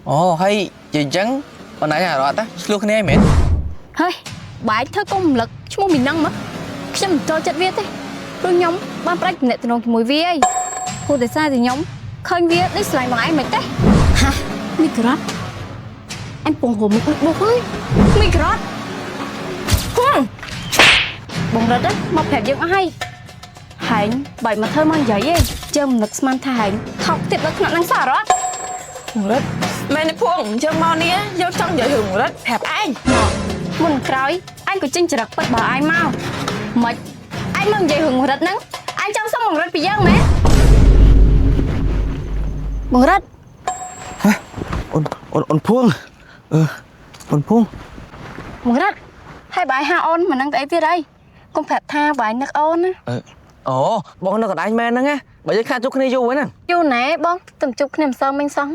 Ồ hay chị trắng con nãy nhà rồi ta luôn cái này mến ហើយបាយធ្វើកុំរំលឹកឈ្មោះមីណឹងមកខ្ញុំមិនចូលចិត្តវាទេព្រោះខ្ញុំបានប្រាច់តំណែងជាមួយវាអីព្រោះតែសារតែខ្ញុំឃើញវាដូចស្លាញ់បងឯងមិនទេហាមីក្រាត់អញពងហមមុខបុកហើយមីក្រាត់បងរត់មកប្រាប់យើងអស់ហើយហែងបាយមកធ្វើមកនិយាយឯងជើមនឹកស្មានថាហែងថោកទៀតដល់ថ្នាក់នឹងសារ៉ាត់ រត់មែនទេភួងជើងមកនេះយកចង់និយាយរឿងរត់ប្រាប់ឯង មុនក្រោយអញក៏ចេញចរិតពិតបើឯងមកមិនអញមកនិយាយរឿងរត់ហ្នឹងអញចង់សុំបង្រិតពីយើងមែនបង្រិត អូនភួងអូនភួង បង្រិតហើយបាយហាអូនមិននឹងទៅអីទៀតអីកុំប្រាប់ថាបាយនឹកអូនណា អូបងនៅកណ្ដាលមែនហ្នឹងណាបើយើងខាតជួបគ្នាយូរហ្នឹង យូរណែបងទៅជួបគ្នាមិនសងមិញសោះ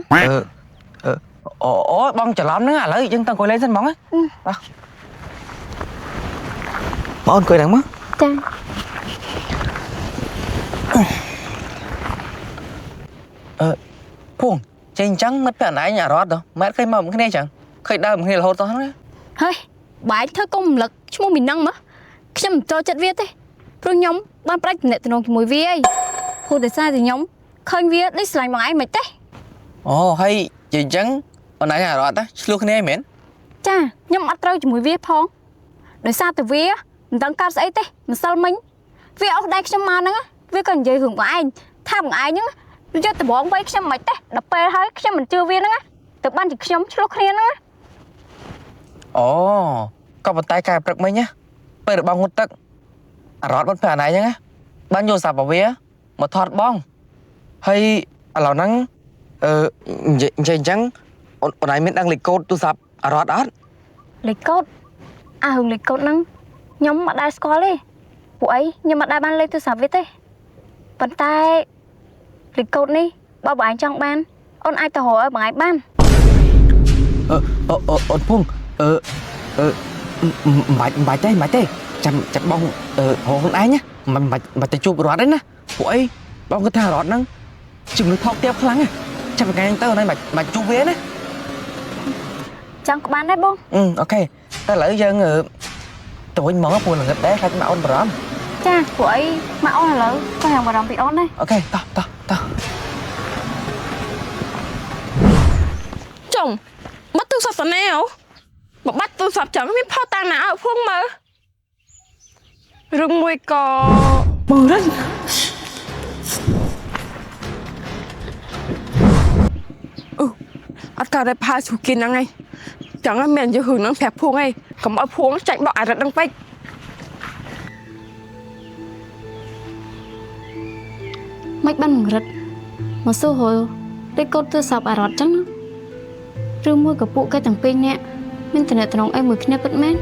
អូបងច្រឡំហ្នឹងឥឡូវយើងទៅអង្គុយលេងសិនបងណាបងអង្គុយហ្នឹងមក ចា ភួងចេញអញ្ចឹងមិត្តភក្តិណៃអារ៉ាត់ទៅម៉ែឃើញមកមួយគ្នាអញ្ចឹងឃើញដើរមួយគ្នារហូតទៅហ្នឹង ហើយបាយធ្វើកុំរំលឹកឈ្មោះមីណឹងមកខ្ញុំមិនចូលចិត្តវាទេព្រោះខ្ញុំបានប្រាច់តំណែងជាមួយវាអីព្រោះតែសារតែខ្ញុំឃើញវាដូចស្លាញ់បងឯងមិនទេ អូហើយចេញអញ្ចឹងបងណៃអារ៉ាត់តាឆ្លោះគ្នាមែន ចាខ្ញុំអត់ត្រូវជាមួយវាផងដោយសារតែវាមិនដឹងកើតស្អីទេម្សិលមិញវាអស់ដៃខ្ញុំមកហ្នឹងវាក៏និយាយរឿងបងឯងថាបងឯងហ្នឹងយកដបងវៃខ្ញុំមិនទេដល់ពេលហើយខ្ញុំមិនជឿវាហ្នឹងទៅបានជាខ្ញុំឆ្លោះគ្នាហ្នឹង អូក៏ប៉ុន្តែកែព្រឹកមិញណាពេលរបស់ងុតទឹកអារ៉ាត់បងភក្តិណៃហ្នឹងណាបានយកសាប់របស់វាមកថតបងហើយឥឡូវហ្នឹងនិយាយអញ្ចឹងអូនឯងមានដឹងលេខកូដទូរស័ព្ទអារ៉ាត់អត់ លេខកូដអារឿងលេខកូដហ្នឹងខ្ញុំមិនដែរស្គាល់ទេពួកអីខ្ញុំមិនដែរបានលេខទូរស័ព្ទវាទេប៉ុន្តែលេខកូដនេះបើបងឯងចង់បានអូនអាចទៅរកឲ្យបងឯងបាន អូនភួងមិនបាច់ទេចាំបងរកខ្លួនឯងណាមិនបាច់ទៅជួបរត់ទេណាពួកអីបងគិតថារត់ហ្នឹងជំងឺថោកទាបខ្លាំងណាចាំថ្ងៃទៅអូនឯងបាច់ជួបវាណា ចង់ក្បានដែរបង អូខេតែឥឡូវយើងទៅវិញមកព្រោះល្ងឹតដែរខ្លាចមកអូនបារម្ភ ចាពួកអីមកអូនឥឡូវក៏ហាងបារម្ភពីអូនដែរ អូខេតោះ ចុងមកទូរស័ព្ទតណែអូមកបាត់ទូរស័ព្ទចឹងមានផោតាំងណាឲ្យភួងមើលរឿងមួយក៏បងរត់អត់កើតតែផាសុគិនហ្នឹងឯងចឹងមិនយករឿងហ្នឹងប្រាប់ភួងឯងកុំឲ្យភួងចាច់បកអារិតហ្នឹងពេក មិនបានងរិតមកសួរហៅលេខកូដទូរស័ព្ទអារ៉ាត់ចឹងឬមួយក៏ពួកគេទាំងពីរនាក់មានតំណែងអីមួយគ្នាពិតមែន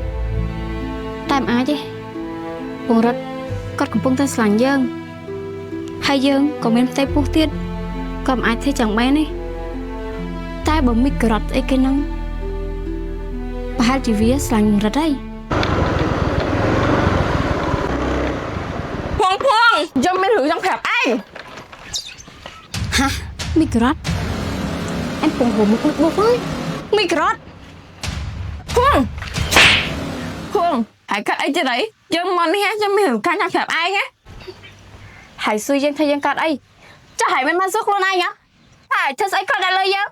តែមិនអាចទេបងរត់គាត់កំពុងតែស្លាញ់យើងហើយយើងក៏មានផ្ទៃពោះទៀតក៏មិនអាចធ្វើចឹងបានទេតែបើមីក្រាត់អីគេហ្នឹងប្រហែលជាវាស្លាញ់រត់ហើយ ភួងយកមានរឿងចង់ប្រាប់ឯង ហាមីក្រាត់អញពងហមមុខបុកហើយមីក្រាត់ ភួងហើយកាត់អីទៀតអីយើងមកនេះចាំមានរឿងកាច់ចង់ប្រាប់ឯងហ៎ ហើយសួរយើងថាយើងកាត់អីចាស់ហើយមិនបានសួរខ្លួនឯងហ៎តែធ្វើស្អីគាត់ដល់លើយើង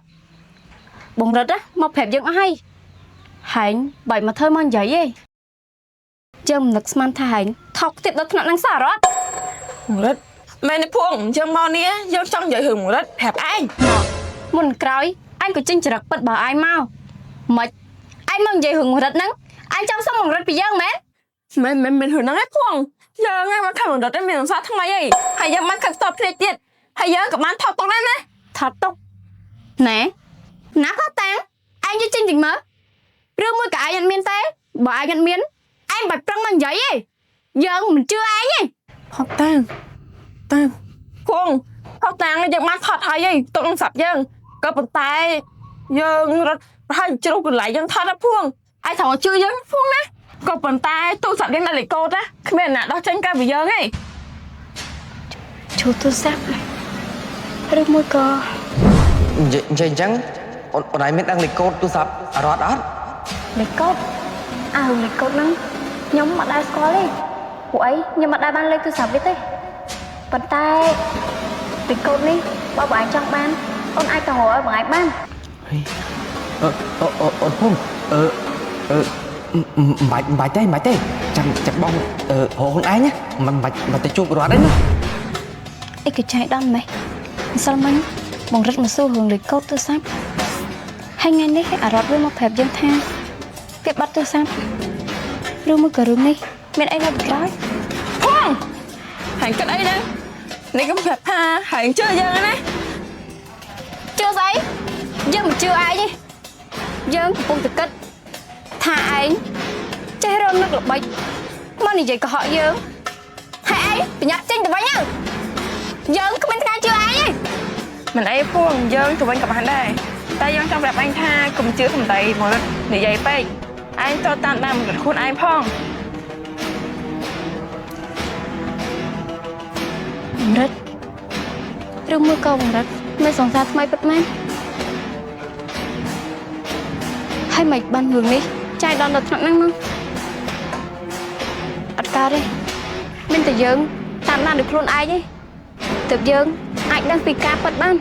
បងរត់មកប្រាប់យើងអស់ហើយហែងបាយមកធ្វើមកនិយាយឯងជើមនឹកស្មានថាហែងថោកទៀតដល់ថ្នាក់នឹងសារ៉ាត់ រត់មែនទេភួងយើងមកនេះយកចង់និយាយរឿងរត់ប្រាប់ឯង មុនក្រោយអញក៏ចេញចរិតពិតបើឯងមកមិនអញមកនិយាយរឿងរត់ហ្នឹងអញចង់សុំបង្រិតពីយើងមែន មិនរឿងហ្នឹងឯងភួងយើងឯងមកខំរត់តែមានសង្សារថ្មីអីហើយយើងបានខិតស្ទប់គ្នាទៀតហើយយើងក៏បានថតតុកដែរណា ថតទុកណែណាក៏តាំងអញយកចេញវិញមើលឬមួយក៏អញអត់មានទេបើអញអត់មានអញបាច់ប្រឹងមកនិយាយទេយើងមិនជឿឯងទេ ផតតាំងភួងផតតាំងយើងបានថតហើយឯងតុកនឹងសាប់យើងក៏ប៉ុន្តែយើងរត់ប្រហែលជ្រុះកន្លែងយើងថតដល់ភួងឯងថតជឿយើងភួងណាក៏ប៉ុន្តែទូរស័ព្ទយើងនៅលេខកូដណាគ្មានអ្នកដោះចេញកាពីយើងឯង ជួទូរស័ព្ទឬមួយក៏ និយាយអញ្ចឹង អូនឯងមានដឹងលេខកូដទូរស័ព្ទអារ៉ាត់អត់ លេខកូដលេខកូដហ្នឹងខ្ញុំមិនដែលស្គាល់ទេពួកអីខ្ញុំមិនដែលបានលេខទូរស័ព្ទវាទេប៉ុន្តែលេខកូដនេះបើបងឯងចង់បានអូនអាចទៅរកឲ្យបងឯងបាន អូនភូមិមិនបាច់ទេចាំបងរកខ្លួនឯងណាមិនបាច់ទៅជួបរត់ទេណា អីក៏ចៃដន្យម៉េះម្សិលមិញបងរត់មកសួររឿងលេខកូដទូរស័ព្ទហើយថ្ងៃនេះអារ៉ាត់វាមកប្រាប់យើងថាវាបាត់ទូរស័ព្ទឬមួយក៏រឿងនេះមានអីនៅពីក្រោយ ភួងហើយគិតអីហ្នឹងនេះខ្ញុំប្រាប់ថាហើយជឿយើងណា ជឿស្អីយើងមិនជឿឯងទេយើងកំពុងតែគិតថាឯងចេះរំនឹកល្បិចមកនិយាយកុហកយើងហើយឯងប្រញាប់ចេញទៅវិញទៅយើងគ្មានថ្ងៃជឿឯងទេ មិនអីភួងយើងទៅវិញក៏បានដែរតែយើងចង់ប្រាប់ឯងថាកុំជឿសំដីមកនិយាយពេកឯងត្រូវតាមដានមិនខ្លួនឯងផង បំរិតឬមួយក៏បំរិតមានសង្សារថ្មីពិតមែនហើយមិនបានរឿងនេះចាយដល់ដល់ថ្នាក់ហ្នឹងអត់កើតទេមានតែយើងតាមដានដោយខ្លួនឯងទេទើបយើងអាចដឹងពីការពិតបាន